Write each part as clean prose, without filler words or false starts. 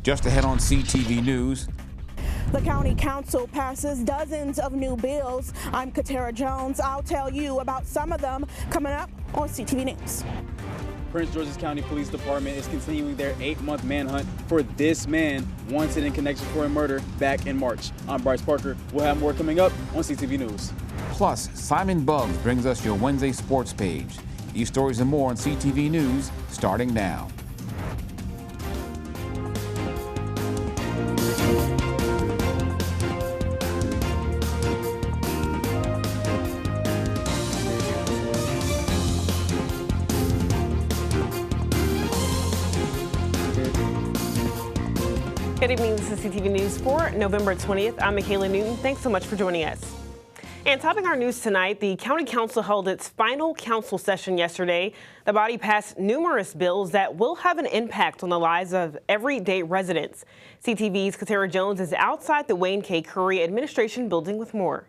Just ahead on CTV News. The county council passes dozens of new bills. I'm Katara Jones. I'll tell you about some of them coming up on CTV News. Prince George's County Police Department is continuing their 8-month manhunt for this man wanted in connection for a murder back in March. I'm Bryce Parker. We'll have more coming up on CTV News. Plus, Simon Buggs brings us your Wednesday sports page. These stories and more on CTV News starting now. Good evening, this is CTV News for November 20th. I'm Michaela Newton. Thanks so much for joining us. And topping our news tonight, the County Council held its final council session yesterday. The body passed numerous bills that will have an impact on the lives of everyday residents. CTV's Katara Jones is outside the Wayne K. Curry Administration Building with more.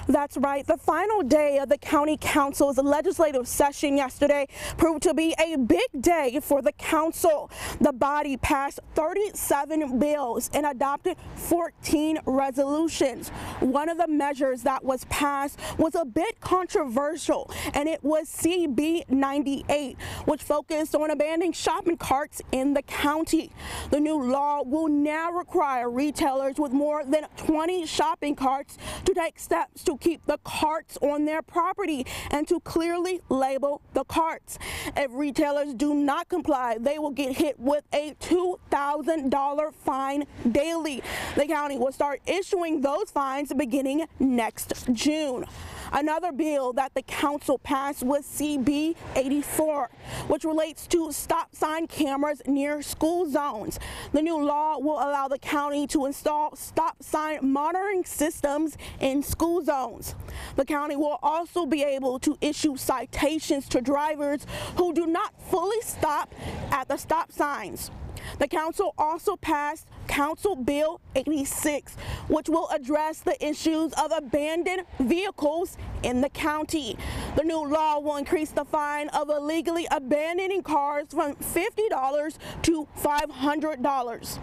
That's right. The final day of the County Council's legislative session yesterday proved to be a big day for the council. The body passed 37 bills and adopted 14 resolutions. One of the measures that was passed was a bit controversial, and it was CB 98, which focused on abandoning shopping carts in the county. The new law will now require retailers with more than 20 shopping carts to take steps to keep the carts on their property and to clearly label the carts. If retailers do not comply, they will get hit with a $2,000 fine daily. The county will start issuing those fines beginning next June. Another bill that the council passed was CB 84, which relates to stop sign cameras near school zones. The new law will allow the county to install stop sign monitoring systems in school zones. The county will also be able to issue citations to drivers who do not fully stop at the stop signs. The council also passed Council Bill 86, which will address the issues of abandoned vehicles in the county. The new law will increase the fine of illegally abandoning cars from $50 to $500.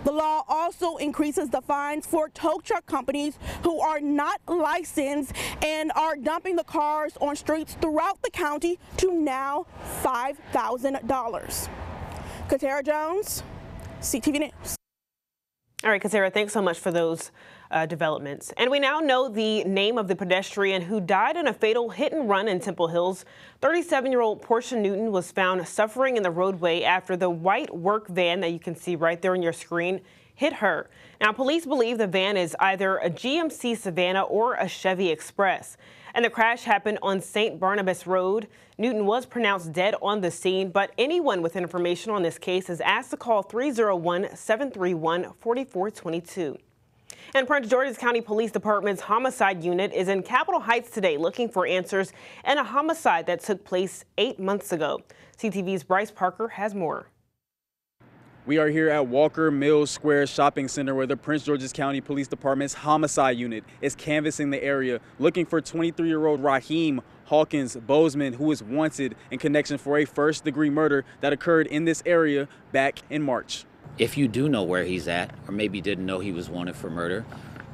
The law also increases the fines for tow truck companies who are not licensed and are dumping the cars on streets throughout the county to now $5,000. Katara Jones, CTV News. All right, Katara, thanks so much for those developments. And we now know the name of the pedestrian who died in a fatal hit and run in Temple Hills. 37-year-old Portia Newton was found suffering in the roadway after the white work van that you can see right there on your screen hit her. Now, police believe the van is either a GMC Savannah or a Chevy Express. And the crash happened on St. Barnabas Road. Newton was pronounced dead on the scene, but anyone with information on this case is asked to call 301-731-4422. And Prince George's County Police Department's homicide unit is in Capitol Heights today looking for answers in a homicide that took place 8 months ago. CTV's Bryce Parker has more. We are here at Walker Mills Square Shopping Center where the Prince George's County Police Department's homicide unit is canvassing the area looking for 23-year-old Raheem Hawkins Bozeman, who is wanted in connection for a first-degree murder that occurred in this area back in March. If you do know where he's at, or maybe didn't know he was wanted for murder,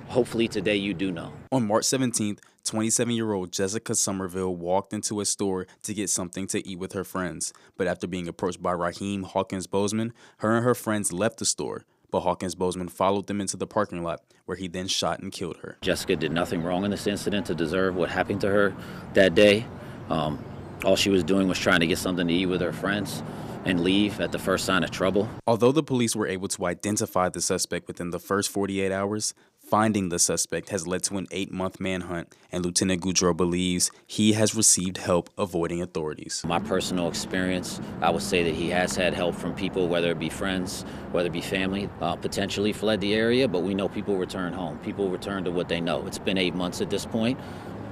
hopefully today you do know. On March 17th, 27-year-old Jessica Somerville walked into a store to get something to eat with her friends. But after being approached by Raheem Hawkins Bozeman, her and her friends left the store. But Hawkins Bozeman followed them into the parking lot, where he then shot and killed her. Jessica did nothing wrong in this incident to deserve what happened to her that day. All she was doing was trying to get something to eat with her friends and leave at the first sign of trouble. Although the police were able to identify the suspect within the first 48 hours, finding the suspect has led to an 8-month manhunt, and Lieutenant Goudreau believes he has received help avoiding authorities. My personal experience, I would say that he has had help from people, whether it be friends, whether it be family, potentially fled the area, but we know people return home. People return to what they know. It's been 8 months at this point.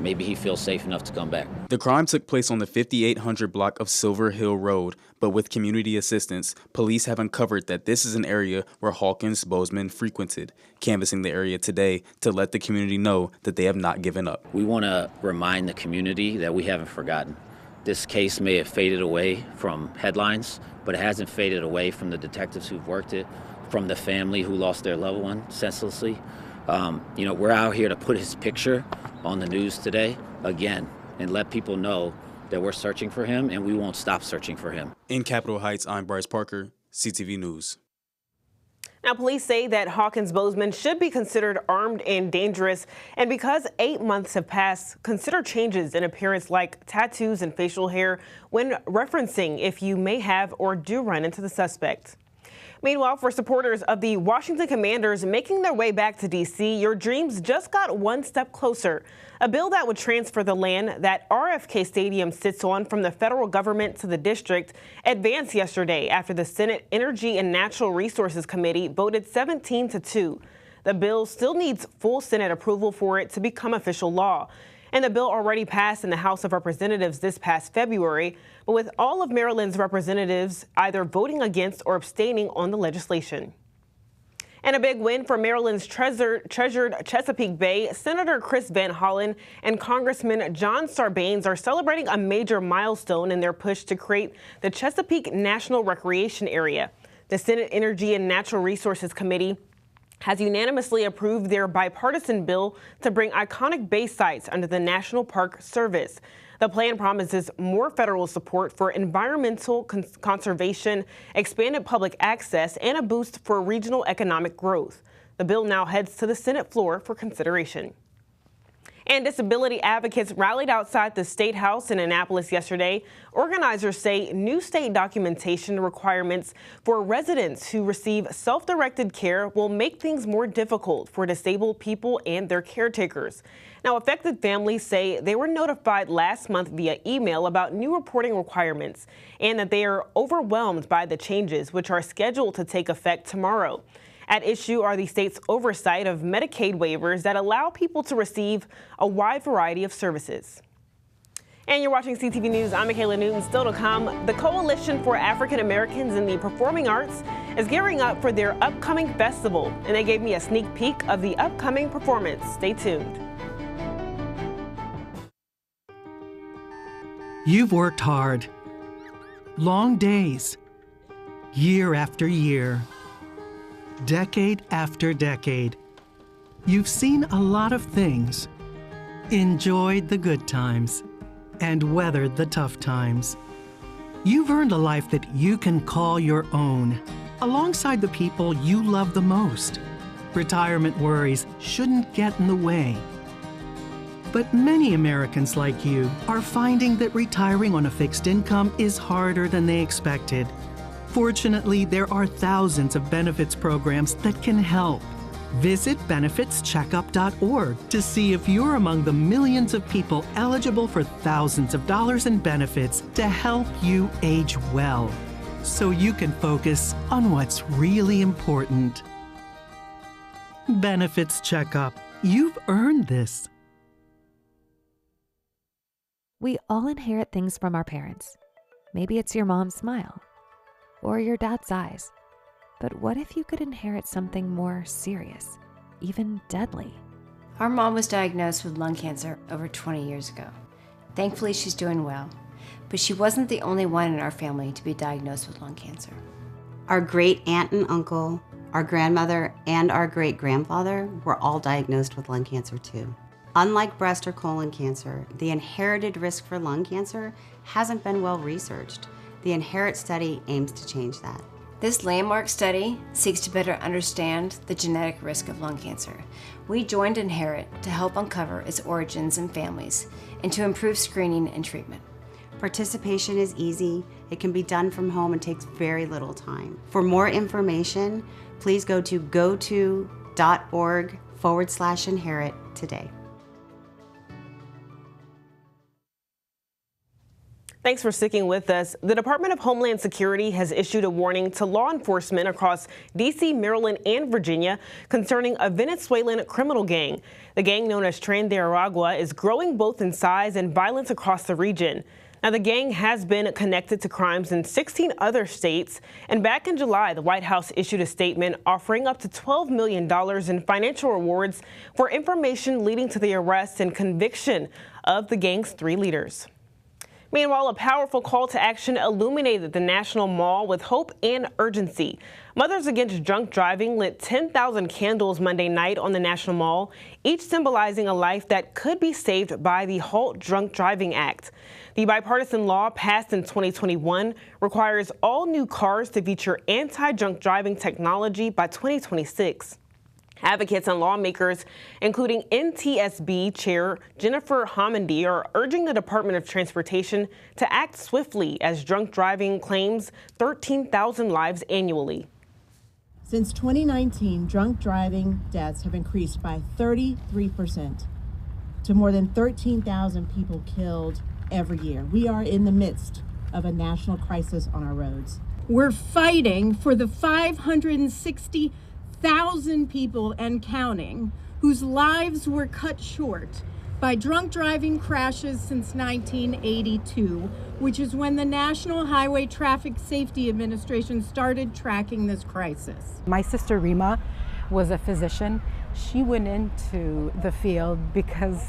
Maybe he feels safe enough to come back. The crime took place on the 5800 block of Silver Hill Road, but with community assistance, police have uncovered that this is an area where Hawkins Bozeman frequented, canvassing the area today to let the community know that they have not given up. We want to remind the community that we haven't forgotten. This case may have faded away from headlines, but it hasn't faded away from the detectives who've worked it, from the family who lost their loved one senselessly. You know, we're out here to put his picture on the news today again and let people know that we're searching for him and we won't stop searching for him. In Capitol Heights, I'm Bryce Parker, CTV News. Now, police say that Hawkins Bozeman should be considered armed and dangerous, and because 8 months have passed, consider changes in appearance like tattoos and facial hair when referencing if you may have or do run into the suspect. Meanwhile, for supporters of the Washington Commanders making their way back to D.C., your dreams just got one step closer. A bill that would transfer the land that RFK Stadium sits on from the federal government to the district advanced yesterday after the Senate Energy and Natural Resources Committee voted 17-2. The bill still needs full Senate approval for it to become official law. And the bill already passed in the House of Representatives this past February, but with all of Maryland's representatives either voting against or abstaining on the legislation. And a big win for Maryland's treasured Chesapeake Bay, Senator Chris Van Hollen and Congressman John Sarbanes are celebrating a major milestone in their push to create the Chesapeake National Recreation Area. The Senate Energy and Natural Resources Committee has unanimously approved their bipartisan bill to bring iconic bay sites under the National Park Service. The plan promises more federal support for environmental conservation, expanded public access, and a boost for regional economic growth. The bill now heads to the Senate floor for consideration. And disability advocates rallied outside the State House in Annapolis yesterday. Organizers say new state documentation requirements for residents who receive self-directed care will make things more difficult for disabled people and their caretakers. Now, affected families say they were notified last month via email about new reporting requirements and that they are overwhelmed by the changes, which are scheduled to take effect tomorrow. At issue are the state's oversight of Medicaid waivers that allow people to receive a wide variety of services. And you're watching CTV News. I'm Michaela Newton. Still to come, the Coalition for African Americans in the Performing Arts is gearing up for their upcoming festival, and they gave me a sneak peek of the upcoming performance. Stay tuned. You've worked hard. Long days. Year after year. Decade after decade. You've seen a lot of things, enjoyed the good times, and weathered the tough times. You've earned a life that you can call your own, alongside the people you love the most. Retirement worries shouldn't get in the way. But many Americans like you are finding that retiring on a fixed income is harder than they expected. Fortunately, there are thousands of benefits programs that can help. Visit benefitscheckup.org to see if you're among the millions of people eligible for thousands of dollars in benefits to help you age well, so you can focus on what's really important. Benefits Checkup. You've earned this. We all inherit things from our parents. Maybe it's your mom's smile or your dad's eyes. But what if you could inherit something more serious, even deadly? Our mom was diagnosed with lung cancer over 20 years ago. Thankfully, she's doing well, but she wasn't the only one in our family to be diagnosed with lung cancer. Our great aunt and uncle, our grandmother, and our great grandfather were all diagnosed with lung cancer too. Unlike breast or colon cancer, the inherited risk for lung cancer hasn't been well researched. The Inherit study aims to change that. This landmark study seeks to better understand the genetic risk of lung cancer. We joined Inherit to help uncover its origins and families and to improve screening and treatment. Participation is easy, it can be done from home and takes very little time. For more information, please go to goto.org/inherit today. Thanks for sticking with us. The Department of Homeland Security has issued a warning to law enforcement across D.C., Maryland, and Virginia concerning a Venezuelan criminal gang. The gang, known as Tren de Aragua, is growing both in size and violence across the region. Now, the gang has been connected to crimes in 16 other states, and back in July, the White House issued a statement offering up to $12 million in financial rewards for information leading to the arrest and conviction of the gang's 3 leaders. Meanwhile, a powerful call to action illuminated the National Mall with hope and urgency. Mothers Against Drunk Driving lit 10,000 candles Monday night on the National Mall, each symbolizing a life that could be saved by the Halt Drunk Driving Act. The bipartisan law passed in 2021 requires all new cars to feature anti-drunk driving technology by 2026. Advocates and lawmakers, including NTSB Chair Jennifer Homendy, are urging the Department of Transportation to act swiftly as drunk driving claims 13,000 lives annually. Since 2019, drunk driving deaths have increased by 33% to more than 13,000 people killed every year. We are in the midst of a national crisis on our roads. We're fighting for the 560,000 people and counting whose lives were cut short by drunk driving crashes since 1982, which is when the National Highway Traffic Safety Administration started tracking this crisis. My sister Rima was a physician. She went into the field because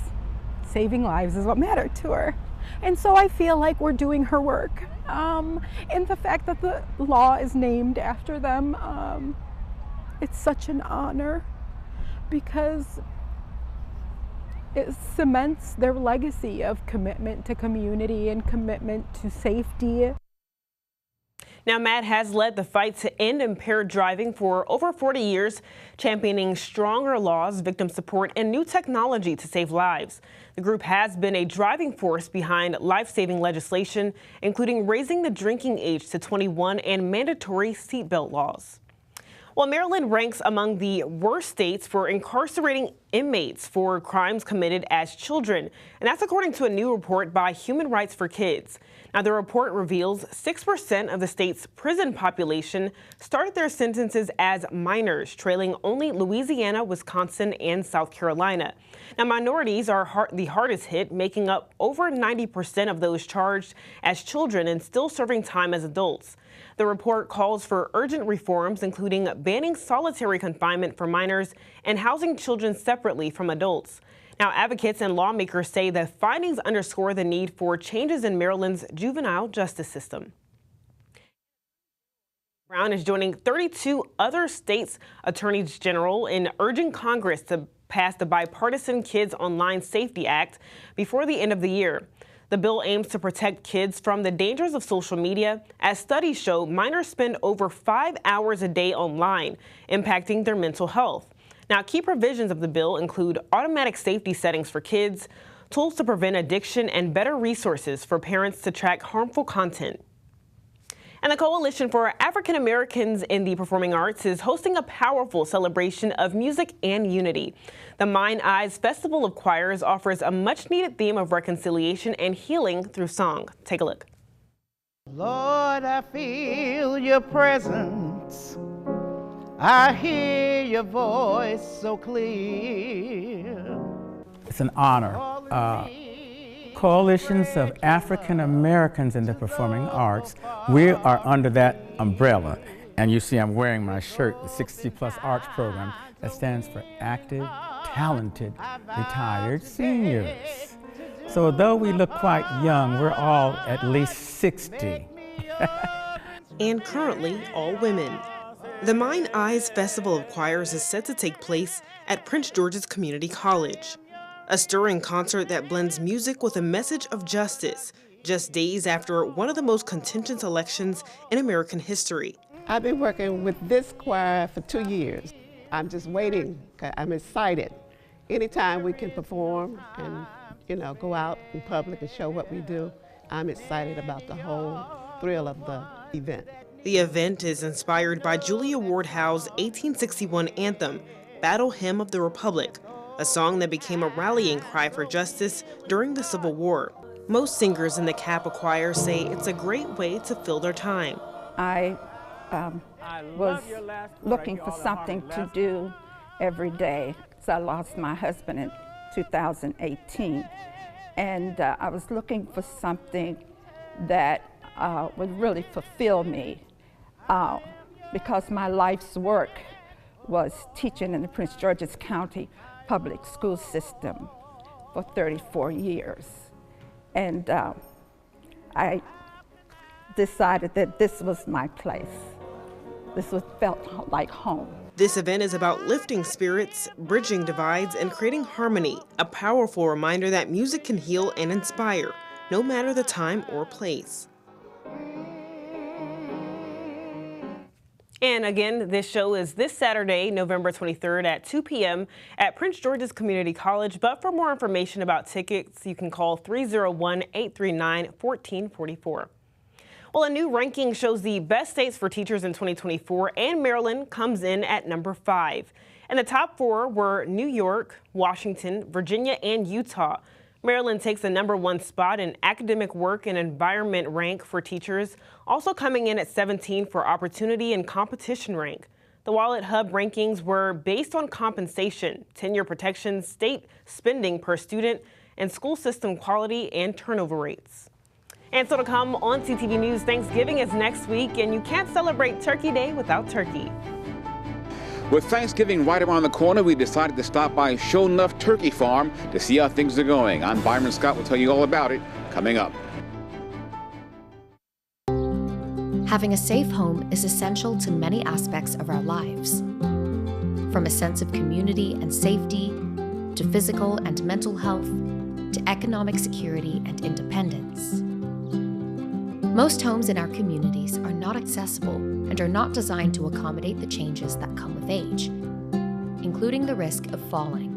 saving lives is what mattered to her. And so I feel like we're doing her work. And the fact that the law is named after them, it's such an honor because it cements their legacy of commitment to community and commitment to safety. Now, MAD has led the fight to end impaired driving for over 40 years, championing stronger laws, victim support, and new technology to save lives. The group has been a driving force behind life-saving legislation, including raising the drinking age to 21 and mandatory seatbelt laws. Well, Maryland ranks among the worst states for incarcerating inmates for crimes committed as children, and that's according to a new report by Human Rights for Kids. Now, the report reveals 6% of the state's prison population started their sentences as minors, trailing only Louisiana, Wisconsin, and South Carolina. Now, minorities are the hardest hit, making up over 90% of those charged as children and still serving time as adults. The report calls for urgent reforms, including banning solitary confinement for minors and housing children separately from adults. Now, advocates and lawmakers say the findings underscore the need for changes in Maryland's juvenile justice system. Brown is joining 32 other states' attorneys general in urging Congress to pass the bipartisan Kids Online Safety Act before the end of the year. The bill aims to protect kids from the dangers of social media, as studies show minors spend over 5 hours a day online, impacting their mental health. Now, key provisions of the bill include automatic safety settings for kids, tools to prevent addiction, and better resources for parents to track harmful content. And the Coalition for African Americans in the Performing Arts is hosting a powerful celebration of music and unity. The Mine Eyes Festival of Choirs offers a much-needed theme of reconciliation and healing through song. Take a look. Lord, I feel your presence. I hear your voice so clear. It's an honor. Coalitions of African Americans in the Performing Arts, we are under that umbrella. And you see I'm wearing my shirt, the 60+ Arts Program, that stands for Active, Talented, Retired Seniors. So although we look quite young, we're all at least 60. And currently all women. The Mine Eyes Festival of Choirs is set to take place at Prince George's Community College. A stirring concert that blends music with a message of justice, just days after one of the most contentious elections in American history. I've been working with this choir for 2 years. I'm just waiting. I'm excited. Anytime we can perform and, go out in public and show what we do, I'm excited about the whole thrill of the event. The event is inspired by Julia Ward Howe's 1861 anthem, Battle Hymn of the Republic, a song that became a rallying cry for justice during the Civil War. Most singers in the Kappa Choir say it's a great way to fill their time. I was looking for something to do every day because I lost my husband in 2018. And I was looking for something that would really fulfill me because my life's work was teaching in the Prince George's County public school system for 34 years. And I decided that this was my place. Felt like home. This event is about lifting spirits, bridging divides, and creating harmony, a powerful reminder that music can heal and inspire, no matter the time or place. And again, this show is this Saturday, November 23rd at 2 p.m. at Prince George's Community College. But for more information about tickets, you can call 301-839-1444. Well, a new ranking shows the best states for teachers in 2024, and Maryland comes in at number 5. And the top 4 were New York, Washington, Virginia, and Utah. Maryland takes the number 1 spot in academic work and environment rank for teachers, also coming in at 17 for opportunity and competition rank. The Wallet Hub rankings were based on compensation, tenure protection, state spending per student, and school system quality and turnover rates. And so to come on CTV News, Thanksgiving is next week, and you can't celebrate Turkey Day without turkey. With Thanksgiving right around the corner, we decided to stop by Show Enough Turkey Farm to see how things are going. I'm Byron Scott. Will tell you all about it coming up. Having a safe home is essential to many aspects of our lives. From a sense of community and safety, to physical and mental health, to economic security and independence. Most homes in our communities are not accessible and are not designed to accommodate the changes that come with age, including the risk of falling.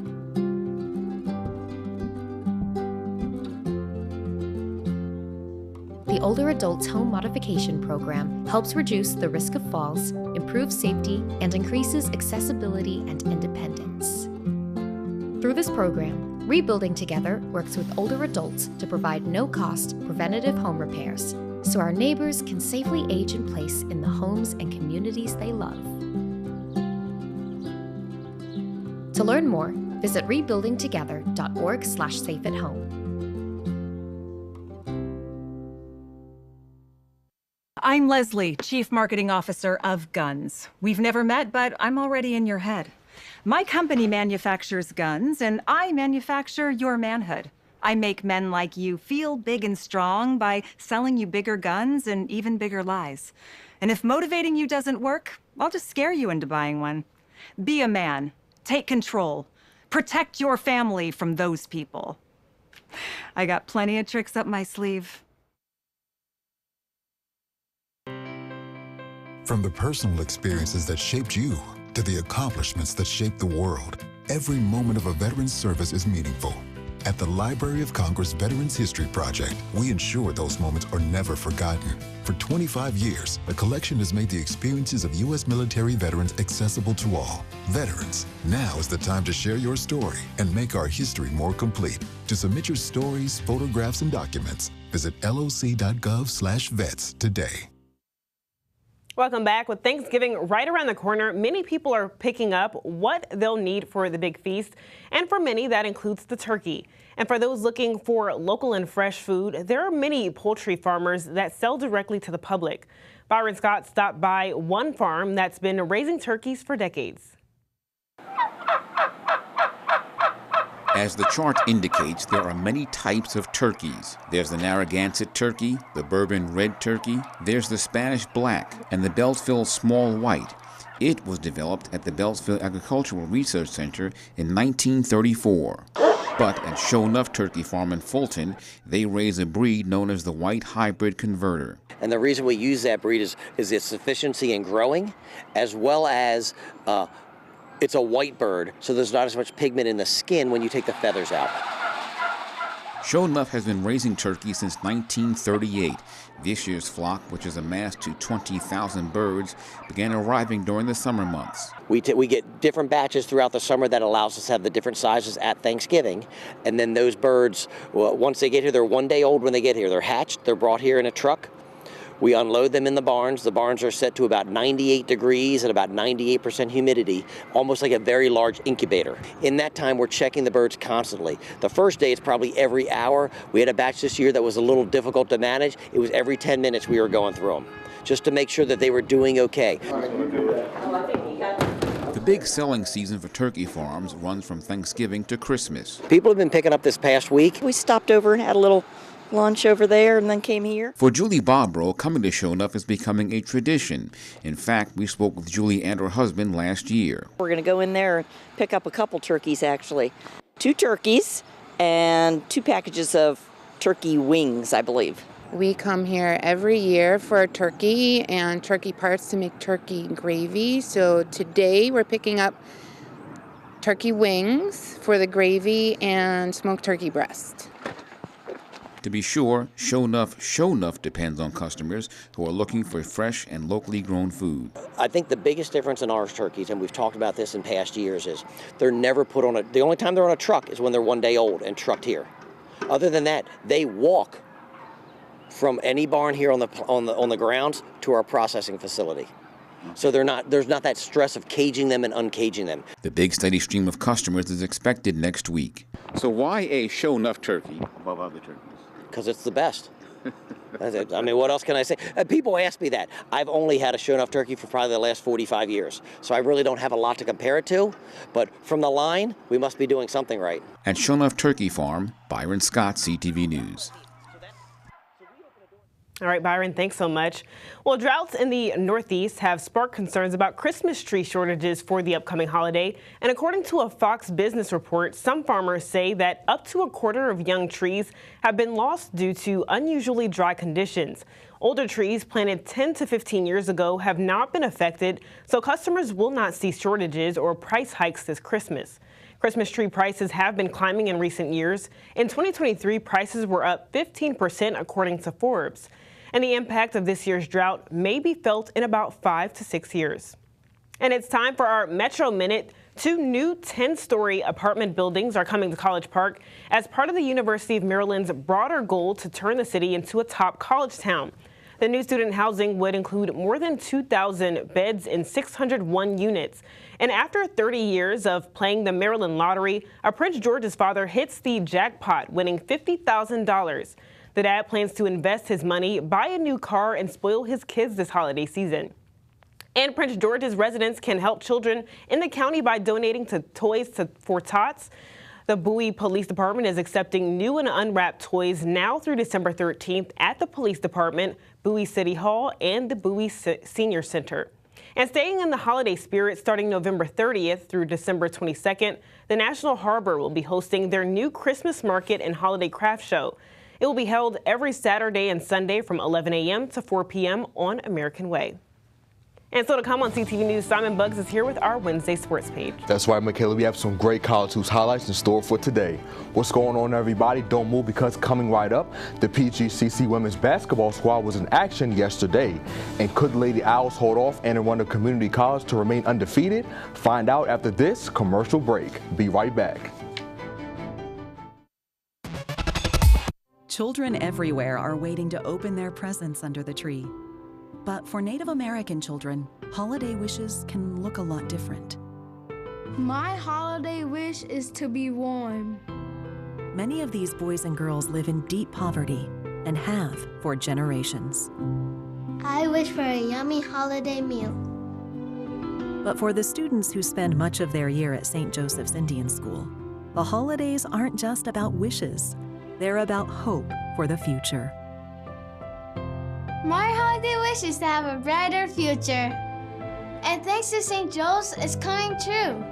The Older Adults Home Modification Program helps reduce the risk of falls, improves safety, and increases accessibility and independence. Through this program, Rebuilding Together works with older adults to provide no-cost preventative home repairs, so our neighbors can safely age in place in the homes and communities they love. To learn more, visit rebuildingtogether.org/safeathome. I'm Leslie, Chief Marketing Officer of Guns. We've never met, but I'm already in your head. My company manufactures guns, and I manufacture your manhood. I make men like you feel big and strong by selling you bigger guns and even bigger lies. And if motivating you doesn't work, I'll just scare you into buying one. Be a man. Take control. Protect your family from those people. I got plenty of tricks up my sleeve. From the personal experiences that shaped you to the accomplishments that shaped the world, every moment of a veteran's service is meaningful. At the Library of Congress Veterans History Project, we ensure those moments are never forgotten. For 25 years, the collection has made the experiences of U.S. military veterans accessible to all. Veterans, now is the time to share your story and make our history more complete. To submit your stories, photographs, and documents, visit loc.gov/vets today. Welcome back. With Thanksgiving right around the corner, many people are picking up what they'll need for the big feast. And for many, that includes the turkey. And for those looking for local and fresh food, there are many poultry farmers that sell directly to the public. Byron Scott stopped by one farm that's been raising turkeys for decades. As the chart indicates, there are many types of turkeys. There's the Narragansett turkey, the bourbon red turkey, there's the Spanish black, and the Beltsville small white. It was developed at the Beltsville Agricultural Research Center in 1934. But at Show Enough Turkey Farm in Fulton, they raise a breed known as the white hybrid converter. And the reason we use that breed is its efficiency in growing, as well as it's a white bird, so there's not as much pigment in the skin when you take the feathers out. Show Enough has been raising turkeys since 1938. This year's flock, which is amassed to 20,000 birds, began arriving during the summer months. We get different batches throughout the summer that allows us to have the different sizes at Thanksgiving. And then those birds, well, once they get here, they're 1 day old when they get here. They're hatched, they're brought here in a truck. We unload them in the barns. The barns are set to about 98 degrees and about 98% humidity, almost like a very large incubator. In that time, we're checking the birds constantly. The first day, it's probably every hour. We had a batch this year that was a little difficult to manage. It was every 10 minutes we were going through them, just to make sure that they were doing okay. The big selling season for turkey farms runs from Thanksgiving to Christmas. People have been picking up this past week. We stopped over and had a little lunch over there and then came here. For Julie Bobrow, coming to Show Enough is becoming a tradition. In fact, we spoke with Julie and her husband last year. We're going to go in there and pick up a couple turkeys, actually. 2 turkeys and 2 packages of turkey wings, I believe. We come here every year for turkey and turkey parts to make turkey gravy. So today we're picking up turkey wings for the gravy and smoked turkey breast. To be sure, Show Enough depends on customers who are looking for fresh and locally grown food. I think the biggest difference in our turkeys, and we've talked about this in past years, is they're never put on the only time they're on a truck is when they're 1 day old and trucked here. Other than that, they walk from any barn here on the grounds to our processing facility. So there's not that stress of caging them and uncaging them. The big steady stream of customers is expected next week. So why a Show Enough turkey above other turkeys? Because it's the best. I mean, what else can I say? People ask me that. I've only had a Show Enough turkey for probably the last 45 years, so I really don't have a lot to compare it to. But from the line, we must be doing something right. At Show Enough Turkey Farm, Byron Scott, CTV News. All right, Byron, thanks so much. Well, droughts in the Northeast have sparked concerns about Christmas tree shortages for the upcoming holiday. And according to a Fox Business report, some farmers say that up to a quarter of young trees have been lost due to unusually dry conditions. Older trees planted 10 to 15 years ago have not been affected, so customers will not see shortages or price hikes this Christmas. Christmas tree prices have been climbing in recent years. In 2023, prices were up 15% according to Forbes. And the impact of this year's drought may be felt in about 5 to 6 years. And it's time for our Metro Minute. 2 new 10-story apartment buildings are coming to College Park as part of the University of Maryland's broader goal to turn the city into a top college town. The new student housing would include more than 2,000 beds in 601 units. And after 30 years of playing the Maryland lottery, a Prince George's father hits the jackpot, winning $50,000. The dad plans to invest his money, buy a new car, and spoil his kids this holiday season. And Prince George's residents can help children in the county by donating to toys for tots. The Bowie Police Department is accepting new and unwrapped toys now through December 13th at the Police Department, Bowie City Hall, and the Bowie Senior Center. And staying in the holiday spirit, starting November 30th through December 22nd, the National Harbor will be hosting their new Christmas market and holiday craft show. It will be held every Saturday and Sunday from 11 a.m. to 4 p.m. on American Way. And so to come on CTV News, Simon Buggs is here with our Wednesday sports page. That's right, Michaela. We have some great college hoops highlights in store for today. What's going on, everybody? Don't move, because coming right up, the PGCC women's basketball squad was in action yesterday. And could Lady Owls hold off and run a community college to remain undefeated? Find out after this commercial break. Be right back. Children everywhere are waiting to open their presents under the tree. But for Native American children, holiday wishes can look a lot different. My holiday wish is to be warm. Many of these boys and girls live in deep poverty and have for generations. I wish for a yummy holiday meal. But for the students who spend much of their year at St. Joseph's Indian School, the holidays aren't just about wishes. They're about hope for the future. My holiday wish is to have a brighter future. And thanks to St. Joe's, it's coming true.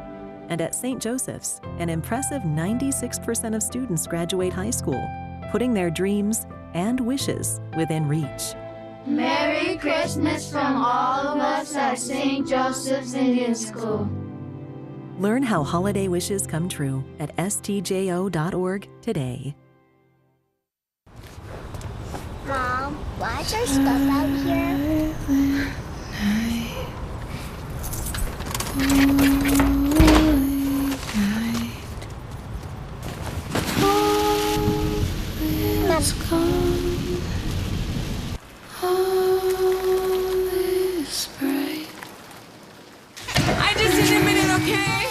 And at St. Joseph's, an impressive 96% of students graduate high school, putting their dreams and wishes within reach. Merry Christmas from all of us at St. Joseph's Indian School. Learn how holiday wishes come true at stjo.org today. Mom, why is there stuff out here? Let's go. I just need a minute, okay?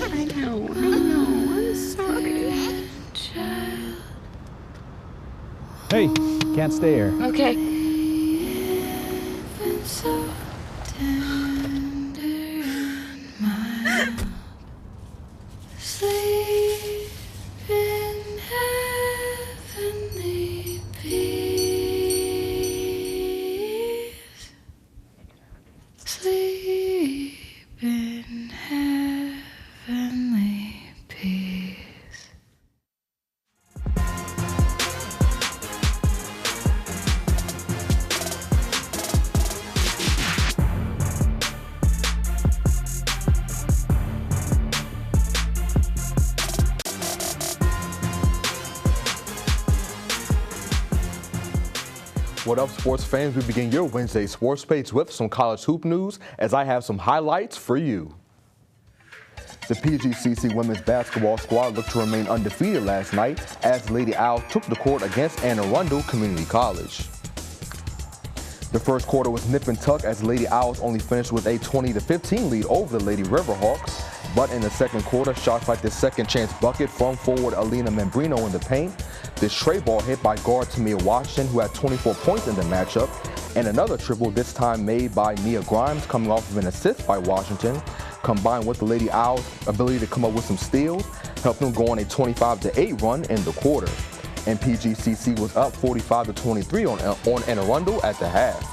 I know, I'm sorry. Hey, can't stay here. Okay. sleep in heavenly peace. What up, sports fans? We begin your Wednesday sports page with some college hoop news as I have some highlights for you. The PGCC women's basketball squad looked to remain undefeated last night as the Lady Owls took the court against Anne Arundel Community College. The first quarter was nip and tuck as the Lady Owls only finished with a 20-15 lead over the Lady Riverhawks. But in the second quarter, shots like the second chance bucket from forward Alina Membrino in the paint, this tray ball hit by guard Tamia Washington, who had 24 points in the matchup, and another triple, this time made by Nia Grimes, coming off of an assist by Washington, combined with the Lady Owls' ability to come up with some steals, helped them go on a 25-8 run in the quarter. And PGCC was up 45-23 on Anne Arundel at the half.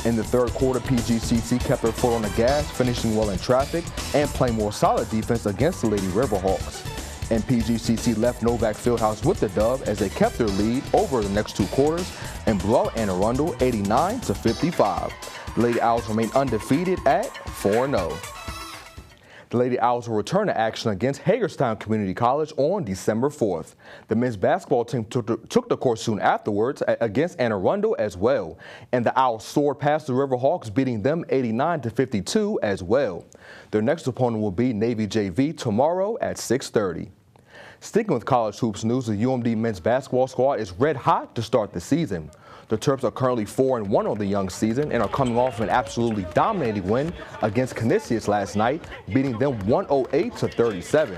In the third quarter, PGCC kept their foot on the gas, finishing well in traffic and playing more solid defense against the Lady Riverhawks. And PGCC left Novak Fieldhouse with the dub as they kept their lead over the next two quarters and blew out Anne Arundel 89-55. The Lady Owls remain undefeated at 4-0. The Lady Owls will return to action against Hagerstown Community College on December 4th. The men's basketball team took the court soon afterwards against Anne Arundel as well, and the Owls soared past the Riverhawks, beating them 89-52 as well. Their next opponent will be Navy JV tomorrow at 6:30. Sticking with college hoops news, the UMD men's basketball squad is red hot to start the season. The Terps are currently 4-1 on the young season and are coming off of an absolutely dominating win against Canisius last night, beating them 108-37.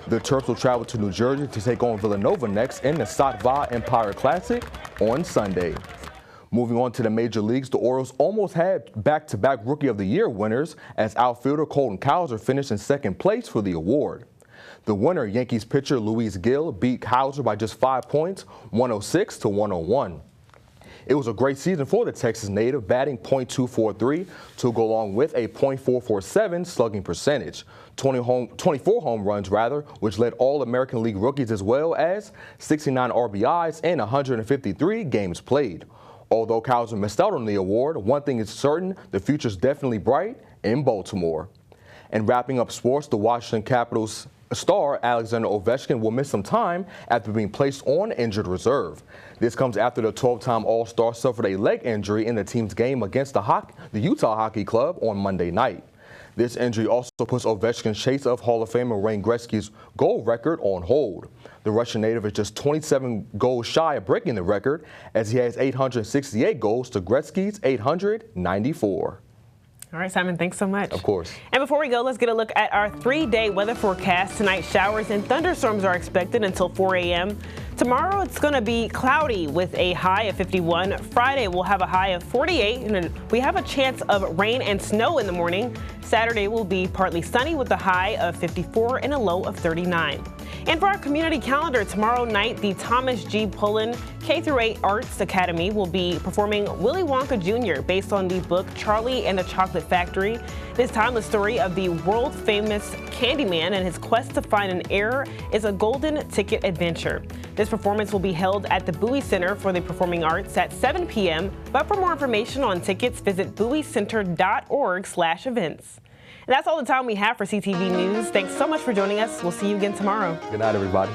The Terps will travel to New Jersey to take on Villanova next in the Satva Empire Classic on Sunday. Moving on to the major leagues, the Orioles almost had back-to-back Rookie of the Year winners as outfielder Colton Cowser finished in second place for the award. The winner, Yankees pitcher Luis Gil, beat Cowser by just 5 points, 106-101. It was a great season for the Texas native, batting .243 to go along with a .447 slugging percentage, 24 home runs, which led all American League rookies, as well as 69 RBIs and 153 games played. Although Cowser missed out on the award, one thing is certain, the future's definitely bright in Baltimore. And wrapping up sports, the Washington Capitals star Alexander Ovechkin will miss some time after being placed on injured reserve. This comes after the 12-time All-Star suffered a leg injury in the team's game against the Utah Hockey Club on Monday night. This injury also puts Ovechkin's chase of Hall of Famer Wayne Gretzky's goal record on hold. The Russian native is just 27 goals shy of breaking the record, as he has 868 goals to Gretzky's 894. All right, Simon, thanks so much. Of course. And before we go, let's get a look at our 3-day weather forecast. Tonight, showers and thunderstorms are expected until 4 a.m. Tomorrow, it's going to be cloudy with a high of 51. Friday, we'll have a high of 48, and we have a chance of rain and snow in the morning. Saturday will be partly sunny with a high of 54 and a low of 39. And for our community calendar, tomorrow night, the Thomas G. Pullen K-8 Arts Academy will be performing Willy Wonka Jr. based on the book Charlie and the Chocolate Factory. This time, the story of the world-famous Candyman and his quest to find an heir is a golden ticket adventure. This performance will be held at the Bowie Center for the Performing Arts at 7 p.m. But for more information on tickets, visit bowiecenter.org/events. And that's all the time we have for CTV News. Thanks so much for joining us. We'll see you again tomorrow. Good night, everybody.